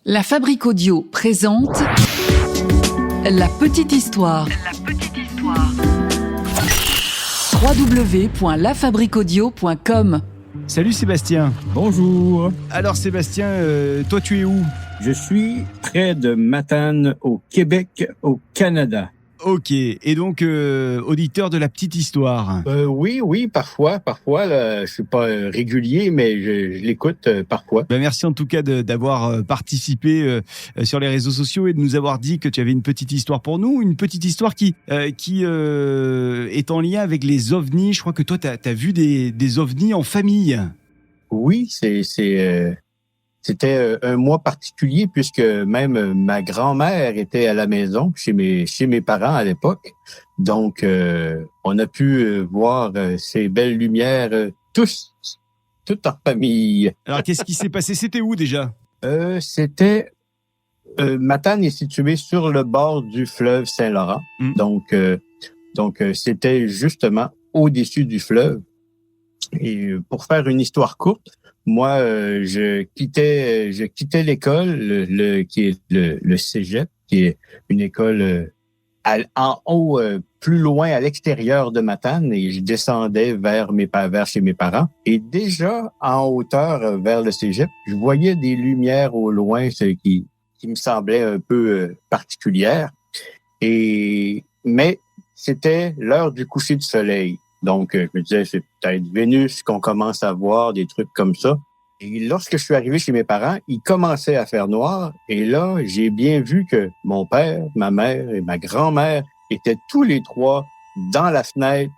La Fabrique Audio présente La Petite Histoire. www.lafabriqueaudio.com. Salut Sébastien. Bonjour. Alors Sébastien, toi tu es où? Je suis près de Matane, au Québec, au Canada. Ok, et donc auditeur de La Petite Histoire. Oui, parfois. Là, je suis pas régulier, mais je l'écoute parfois. Merci en tout cas d'avoir participé sur les réseaux sociaux et de nous avoir dit que tu avais une petite histoire pour nous. Une petite histoire qui est en lien avec les ovnis. Je crois que toi, tu as vu des ovnis en famille. Oui, c'était un mois particulier puisque même ma grand-mère était à la maison chez mes parents à l'époque. Donc, on a pu voir ces belles lumières toute en famille. Alors, qu'est-ce qui s'est passé? C'était où déjà? C'était Matane est située sur le bord du fleuve Saint-Laurent. Donc, c'était justement au-dessus du fleuve. Et pour faire une histoire courte, moi, je quittais l'école, qui est le cégep, qui est une école en haut, plus loin à l'extérieur de Matane, et je descendais vers chez mes parents. Et déjà en hauteur vers le cégep, je voyais des lumières au loin, ce qui me semblait un peu particulière. Mais c'était l'heure du coucher du soleil. Donc, je me disais, c'est peut-être Vénus qu'on commence à voir, des trucs comme ça. Et lorsque je suis arrivé chez mes parents, il commençait à faire noir. Et là, j'ai bien vu que mon père, ma mère et ma grand-mère étaient tous les trois dans la fenêtre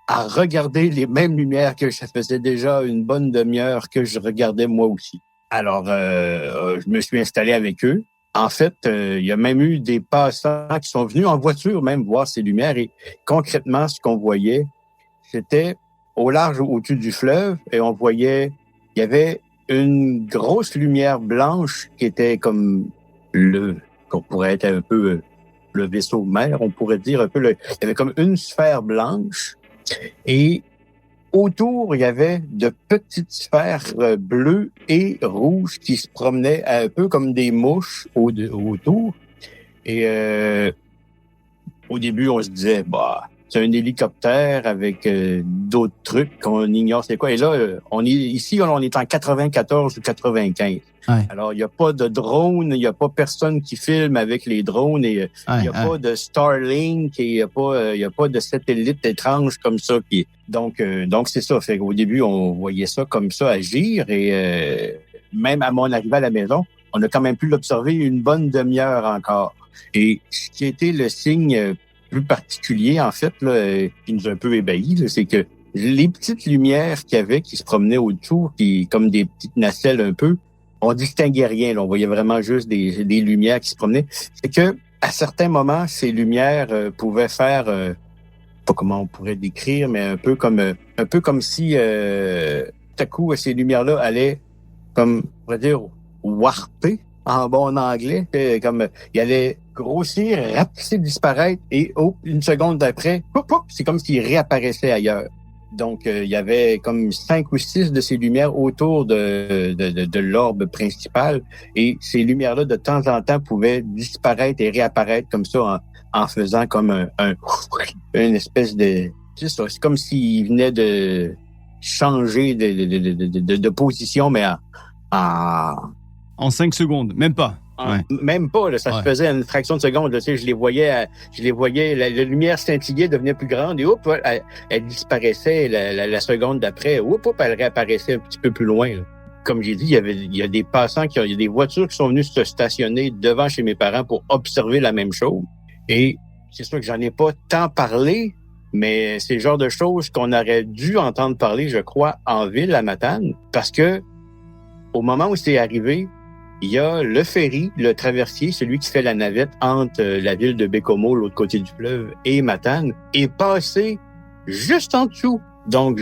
à regarder les mêmes lumières que ça faisait déjà une bonne demi-heure que je regardais moi aussi. Alors, je me suis installé avec eux. En fait, il y a même eu des passants qui sont venus en voiture même voir ces lumières. Et concrètement, ce qu'on voyait, c'était au large, au-dessus du fleuve, et on voyait, il y avait une grosse lumière blanche qui était comme qu'on pourrait être un peu le vaisseau mère, on pourrait dire un peu il y avait comme une sphère blanche, et autour, il y avait de petites sphères bleues et rouges qui se promenaient un peu comme des mouches autour. Et au début, on se disait, c'est un hélicoptère avec d'autres trucs qu'on ignore c'est quoi. Et là, on est en 94 ou 95. Ouais. Alors, il n'y a pas de drone, il n'y a pas personne qui filme avec les drones, et il n'y a pas de Starlink, et il n'y a pas de satellite étrange comme ça. Donc c'est ça. Fait qu'au début, on voyait ça comme ça agir, et même à mon arrivée à la maison, on a quand même pu l'observer une bonne demi-heure encore. Et ce qui a été le signe plus particulier, en fait, là, qui nous a un peu ébahis, là, c'est que les petites lumières qu'il y avait qui se promenaient autour, qui comme des petites nacelles un peu, on distinguait rien. Là, on voyait vraiment juste des lumières qui se promenaient. C'est que à certains moments, ces lumières pouvaient faire, pas comment on pourrait décrire, mais un peu comme si tout à coup ces lumières-là allaient, comme on pourrait dire, warper en bon anglais, comme il allait grossir, rapetisser, disparaître, et une seconde d'après, c'est comme s'il réapparaissait ailleurs. Donc, il y avait comme 5 ou 6 de ces lumières autour de l'orbe principal, et ces lumières-là, de temps en temps, pouvaient disparaître et réapparaître comme ça en faisant comme une espèce de... C'est comme s'il venait de changer de position, mais En 5 secondes, même pas. Ouais. Même pas, là, ça se faisait une fraction de seconde. Là, je les voyais, la lumière scintillait, devenait plus grande, et elle disparaissait la seconde d'après. Elle réapparaissait un petit peu plus loin. Là. Comme j'ai dit, il y a des passants, il y a des voitures qui sont venues se stationner devant chez mes parents pour observer la même chose. Et c'est sûr que j'en ai pas tant parlé, mais c'est le genre de choses qu'on aurait dû entendre parler, je crois, en ville à Matane, parce que au moment où c'est arrivé, il y a le ferry, le traversier, celui qui fait la navette entre la ville de Bécomo, l'autre côté du fleuve, et Matane, est passé juste en dessous. Donc,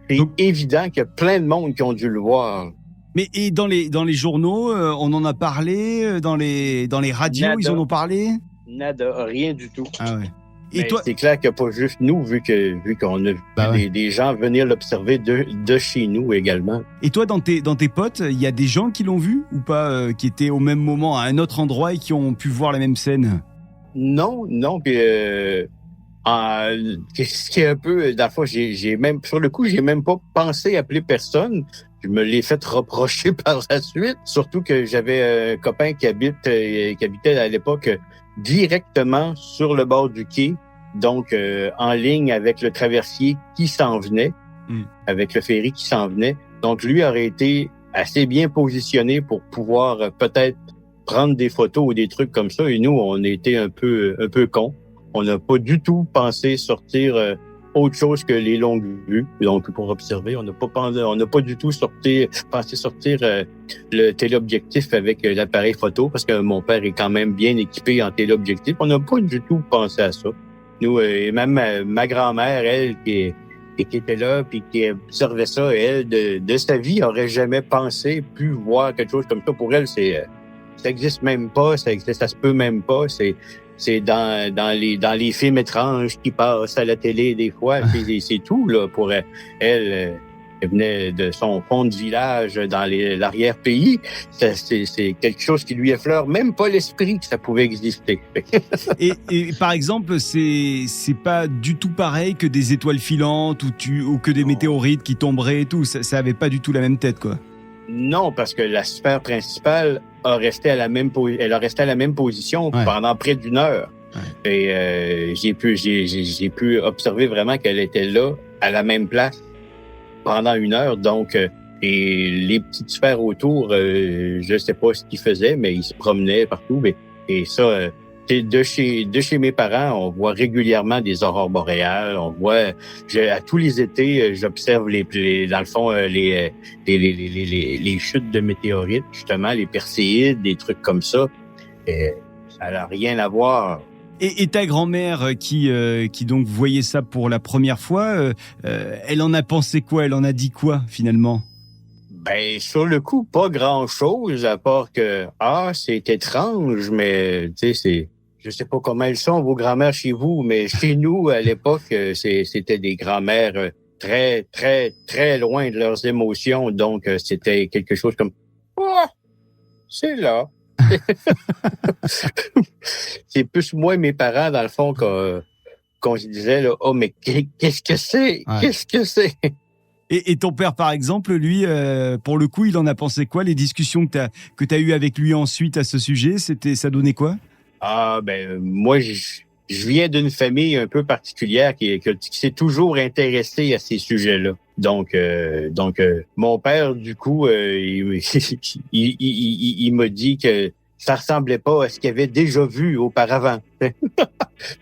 c'est évident qu'il y a plein de monde qui ont dû le voir. Mais et dans les journaux, on en a parlé, dans les radios, Nada. ils en ont parlé? Nada, rien du tout. Ah ouais. Et toi, c'est clair que pas juste nous, vu qu'on a vu des gens venir l'observer de chez nous également. Et toi, dans tes potes, il y a des gens qui l'ont vu ou pas, qui étaient au même moment à un autre endroit et qui ont pu voir la même scène? Non. Puis, ce qui est un peu, dans le fond, j'ai même pas pensé appeler personne. Je me l'ai fait reprocher par la suite. Surtout que j'avais un copain qui habitait à l'époque directement sur le bord du quai, donc en ligne avec le traversier qui s'en venait, avec le ferry qui s'en venait. Donc lui aurait été assez bien positionné pour pouvoir peut-être prendre des photos ou des trucs comme ça. Et nous, on était un peu cons. On n'a pas du tout pensé sortir autre chose que les longues vues. Donc, pour observer, on n'a pas du tout pensé sortir le téléobjectif avec l'appareil photo, parce que mon père est quand même bien équipé en téléobjectif. On n'a pas du tout pensé à ça. Nous, et même ma grand-mère, elle, qui était là, puis qui observait ça, elle, de sa vie, aurait jamais pu voir quelque chose comme ça. Pour elle, ça existe même pas, ça se peut même pas. C'est dans les films étranges qui passent à la télé des fois, puis c'est tout là pour elle. Elle venait de son fond de village dans l'arrière-pays. C'est quelque chose qui lui effleure même pas l'esprit que ça pouvait exister. et par exemple, c'est pas du tout pareil que des étoiles filantes ou que des météorites qui tomberaient et tout. Ça avait pas du tout la même tête, quoi. Non, parce que la sphère principale a resté à la même position pendant près d'une heure. Ouais. Et j'ai pu observer vraiment qu'elle était là, à la même place, pendant une heure. Donc, et les petites sphères autour, je sais pas ce qu'ils faisaient, mais ils se promenaient partout. Et ça, de chez mes parents, on voit régulièrement des aurores boréales. On voit, à tous les étés, j'observe dans le fond, les chutes de météorites, justement, les perséides, des trucs comme ça. Et ça n'a rien à voir. Et ta grand-mère qui donc voyait ça pour la première fois, elle en a pensé quoi? Elle en a dit quoi, finalement? Ben, sur le coup, pas grand-chose, à part que, c'est étrange, mais, tu sais, je sais pas comment elles sont, vos grand-mères chez vous, mais chez nous, à l'époque, c'était des grand-mères très, très, très loin de leurs émotions. Donc, c'était quelque chose comme, c'est là. C'est plus moi et mes parents, dans le fond, qu'on se disait, là, mais qu'est-ce que c'est? Ouais. Qu'est-ce que c'est? Et ton père, par exemple, lui, pour le coup, il en a pensé quoi? Les discussions que t'as eues avec lui ensuite à ce sujet, ça donnait quoi? Moi, je viens d'une famille un peu particulière qui s'est toujours intéressée à ces sujets-là. Donc, mon père, du coup, il m'a dit que ça ressemblait pas à ce qu'il avait déjà vu auparavant.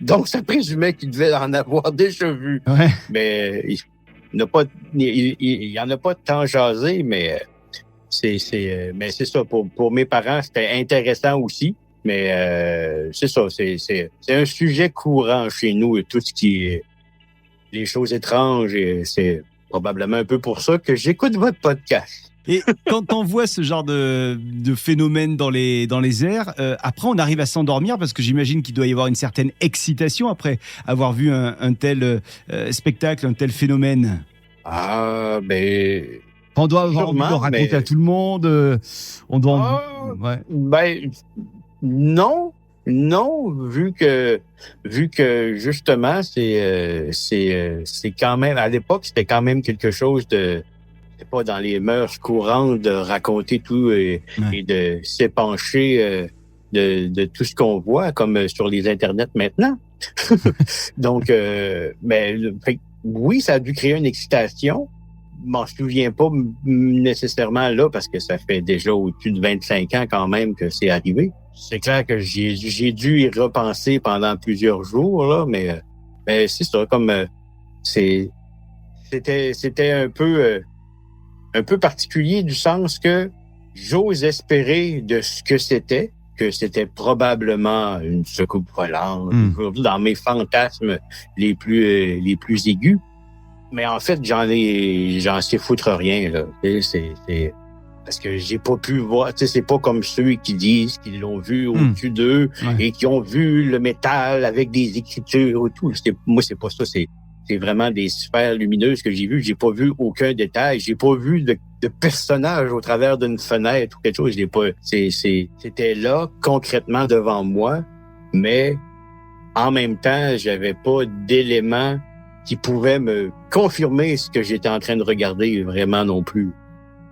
Donc, ça présumait qu'il devait en avoir déjà vu. Ouais. Mais il y en a pas tant jasé, mais c'est ça. Pour mes parents, c'était intéressant aussi. Mais c'est ça, c'est un sujet courant chez nous, tout ce qui est les choses étranges, et c'est probablement un peu pour ça que j'écoute votre podcast. Et quand on voit ce genre de phénomène dans les airs, après on arrive à s'endormir parce que j'imagine qu'il doit y avoir une certaine excitation après avoir vu un tel spectacle, un tel phénomène. On doit avoir envie de le raconter à tout le monde. On doit. Non, vu que justement c'est quand même, à l'époque c'était quand même quelque chose de, c'est pas dans les mœurs courantes de raconter tout et de s'épancher de tout ce qu'on voit comme sur les internets maintenant. Donc oui, ça a dû créer une excitation. Je m'en souviens pas nécessairement là parce que ça fait déjà au-dessus de 25 ans quand même que c'est arrivé. C'est clair que j'ai dû y repenser pendant plusieurs jours là, mais c'est ça, comme c'était un peu particulier du sens que j'ose espérer de ce que c'était probablement une secoupe volante, dans mes fantasmes les plus aigus. Mais en fait, j'en sais foutre rien là. parce que j'ai pas pu voir, tu sais, c'est pas comme ceux qui disent qu'ils l'ont vu au-dessus d'eux et qui ont vu le métal avec des écritures et tout. Moi, c'est pas ça, c'est vraiment des sphères lumineuses que j'ai vues. J'ai pas vu aucun détail. J'ai pas vu de personnage au travers d'une fenêtre ou quelque chose. C'était là, concrètement, devant moi, mais en même temps, j'avais pas d'éléments qui pouvaient me confirmer ce que j'étais en train de regarder vraiment non plus.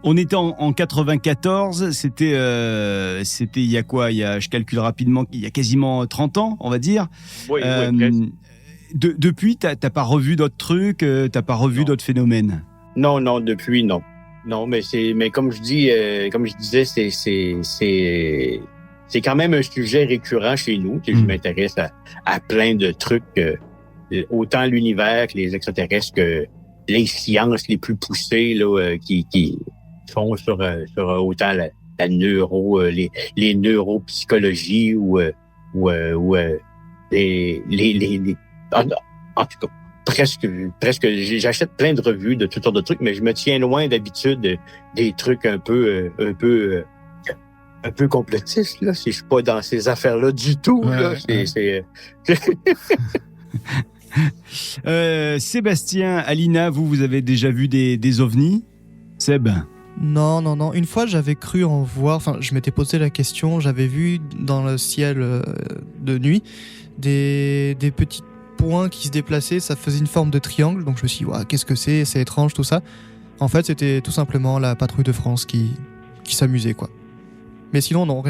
On était en 94, c'était il y a quoi? Je calcule rapidement, il y a quasiment 30 ans, on va dire. Oui, presque. Depuis, t'as pas revu d'autres trucs, t'as pas revu d'autres phénomènes? Non, depuis, non. Non, mais comme je dis, comme je disais, c'est quand même un sujet récurrent chez nous. Je m'intéresse à plein de trucs, autant l'univers que les extraterrestres que les sciences les plus poussées là, qui font sur autant la neuro, les neuropsychologies ou les en tout cas, presque, j'achète plein de revues de toutes sortes de trucs, mais je me tiens loin d'habitude des trucs un peu complotistes, là. Si je suis pas dans ces affaires-là du tout, là. Sébastien, Alina, vous avez déjà vu des ovnis? Seb? Non. Une fois, j'avais cru en voir, enfin, je m'étais posé la question, j'avais vu dans le ciel de nuit des petits points qui se déplaçaient, ça faisait une forme de triangle, donc je me suis dit, qu'est-ce que c'est étrange tout ça. En fait, c'était tout simplement la patrouille de France qui s'amusait, quoi. Mais sinon, non,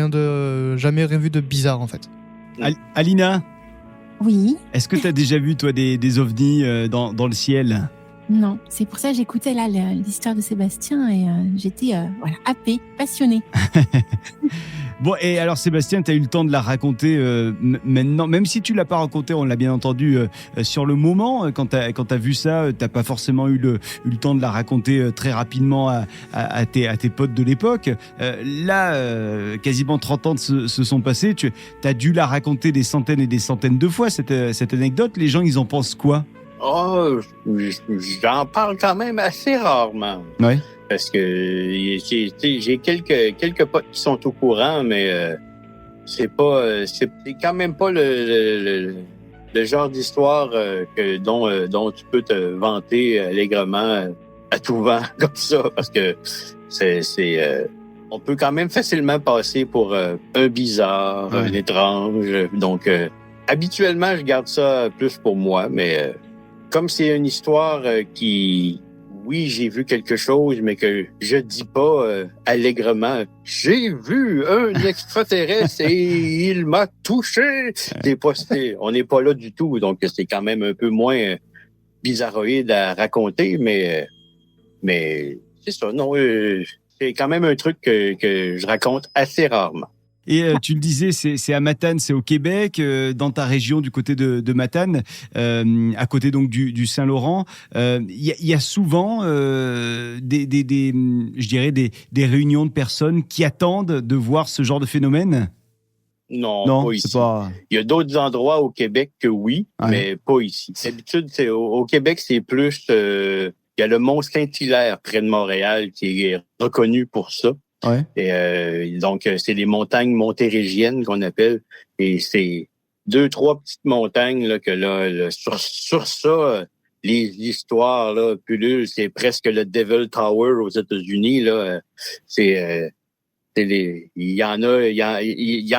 jamais rien vu de bizarre, en fait. Alina? Oui. Est-ce que tu as déjà vu, toi, des ovnis dans le ciel? Non, c'est pour ça que j'écoutais là l'histoire de Sébastien et j'étais happée, passionnée. Bon, et alors Sébastien, tu as eu le temps de la raconter maintenant, même si tu l'as pas raconté, on l'a bien entendu sur le moment, quand tu as vu ça, tu n'as pas forcément eu le temps de la raconter très rapidement à tes potes de l'époque. Là, quasiment 30 ans se sont passés, tu as dû la raconter des centaines et des centaines de fois, cette anecdote. Les gens, ils en pensent quoi? Oh, j'en parle quand même assez rarement. Ouais. Parce que j'ai quelques potes qui sont au courant, mais c'est quand même pas le genre d'histoire dont tu peux te vanter allègrement à tout vent comme ça, parce que on peut quand même facilement passer pour un bizarre, un étrange. Donc habituellement, je garde ça plus pour moi, mais comme c'est une histoire qui, oui, j'ai vu quelque chose, mais que je dis pas allègrement, j'ai vu un extraterrestre et il m'a touché. On n'est pas là du tout, donc c'est quand même un peu moins bizarroïde à raconter, mais c'est ça, non, c'est quand même un truc que je raconte assez rarement. Et tu le disais, c'est à Matane, c'est au Québec, dans ta région du côté de Matane, à côté donc du Saint-Laurent. Il y a souvent je dirais des réunions de personnes qui attendent de voir ce genre de phénomène. Non, pas ici. Il y a d'autres endroits au Québec que oui, mais pas ici. D'habitude, au Québec, c'est plus... il y a le Mont Saint-Hilaire près de Montréal qui est reconnu pour ça. Ouais. Et donc, c'est les montagnes montérégiennes qu'on appelle. Et c'est 2-3 petites montagnes là, que là sur ça, l'histoire là pullule. C'est presque le Devil Tower aux États-Unis. Là, il y en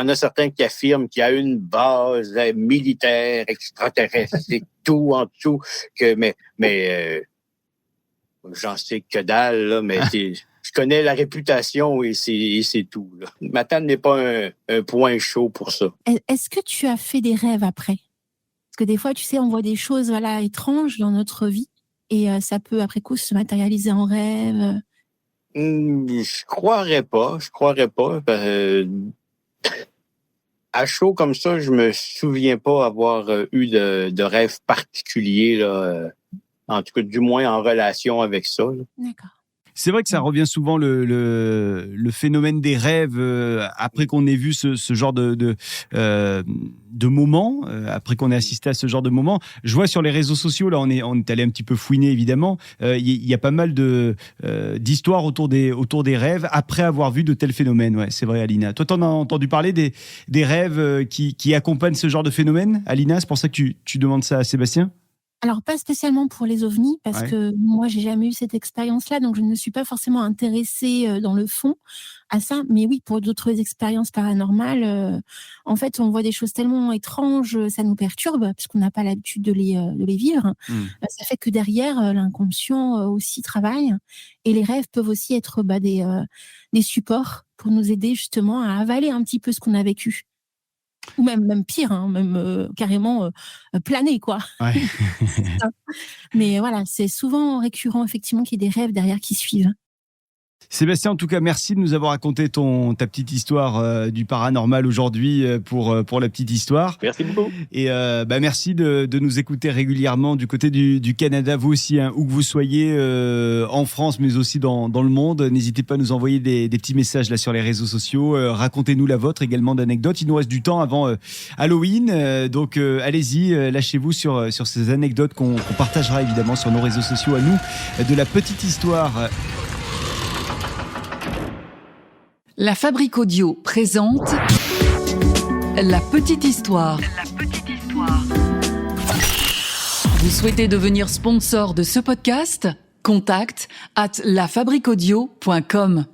a certains qui affirment qu'il y a une base militaire extraterrestre et tout en dessous. Mais j'en sais que dalle, là, mais je connais la réputation et c'est tout. Là. Matane n'est pas un point chaud pour ça. Est-ce que tu as fait des rêves après? Parce que des fois, tu sais, on voit des choses étranges dans notre vie et ça peut après coup se matérialiser en rêve. Je croirais pas. À chaud comme ça, je me souviens pas avoir eu de rêve particulier là. En tout cas, du moins en relation avec ça. Là. D'accord. C'est vrai que ça revient souvent le phénomène des rêves après qu'on ait vu ce genre de moments, après qu'on ait assisté à ce genre de moments. Je vois sur les réseaux sociaux, là, on est allé un petit peu fouiner évidemment. Il y a pas mal d'histoires autour des rêves après avoir vu de tels phénomènes. Ouais, c'est vrai, Alina. Toi, t'en as entendu parler des rêves qui accompagnent ce genre de phénomène, Alina? C'est pour ça que tu demandes ça à Sébastien? Alors, pas spécialement pour les ovnis, parce Ouais. que moi, j'ai jamais eu cette expérience-là, donc je ne me suis pas forcément intéressée dans le fond à ça. Mais oui, pour d'autres expériences paranormales, en fait, on voit des choses tellement étranges, ça nous perturbe, puisqu'on n'a pas l'habitude de les vivre. Hmm. Ça fait que derrière, l'inconscient aussi travaille. Et les rêves peuvent aussi être des supports pour nous aider justement à avaler un petit peu ce qu'on a vécu. Ou même pire, hein, carrément planer, quoi. Ouais. C'est ça. Mais voilà, c'est souvent récurrent, effectivement, qu'il y ait des rêves derrière qui suivent. Sébastien, en tout cas, merci de nous avoir raconté ta petite histoire du paranormal aujourd'hui pour la petite histoire. Merci beaucoup. Et merci de nous écouter régulièrement du côté du Canada, vous aussi, hein, où que vous soyez, en France, mais aussi dans le monde. N'hésitez pas à nous envoyer des petits messages là sur les réseaux sociaux. Racontez-nous la vôtre également d'anecdotes. Il nous reste du temps avant Halloween, donc allez-y, lâchez-vous sur ces anecdotes qu'on partagera évidemment sur nos réseaux sociaux à nous, de la petite histoire. La Fabrique Audio présente La Petite Histoire. Vous souhaitez devenir sponsor de ce podcast? Contact @lafabriqueaudio.com.